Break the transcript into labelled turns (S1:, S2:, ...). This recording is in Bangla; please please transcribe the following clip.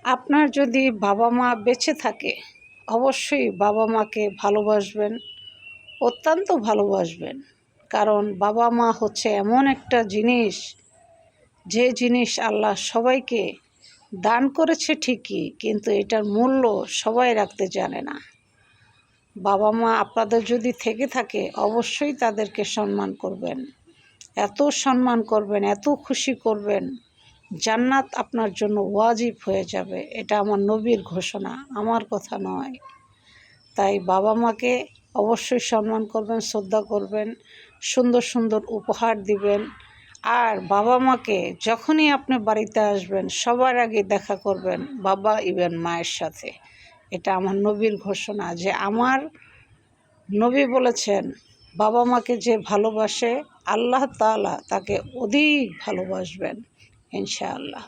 S1: আপনার যদি বাবা মা বেঁচে থাকে অবশ্যই বাবা মাকে ভালোবাসবেন, অত্যন্ত ভালোবাসবেন। কারণ বাবা মা হচ্ছে এমন একটা জিনিস, যে জিনিস আল্লাহ সবাইকে দান করেছে ঠিকই, কিন্তু এটার মূল্য সবাই রাখতে জানে না। বাবা মা আপনাদের যদি থেকে থাকে অবশ্যই তাদেরকে সম্মান করবেন, এত সম্মান করবেন, এত খুশি করবেন, জান্নাত আপনার জন্য ওয়াজিব হয়ে যাবে। এটা আমার নবীর ঘোষণা, আমার কথা নয়। তাই বাবা মাকে অবশ্যই সম্মান করবেন, শ্রদ্ধা করবেন, সুন্দর সুন্দর উপহার দিবেন। আর বাবা মাকে যখনই আপনি বাড়িতে আসবেন সবার আগে দেখা করবেন বাবা ইভেন মায়ের সাথে। এটা আমার নবীর ঘোষণা, যে আমার নবী বলেছেন বাবা মাকে যে ভালোবাসে আল্লাহ তাআলা তাকে অধিক ভালোবাসবেন ইনশাআল্লাহ।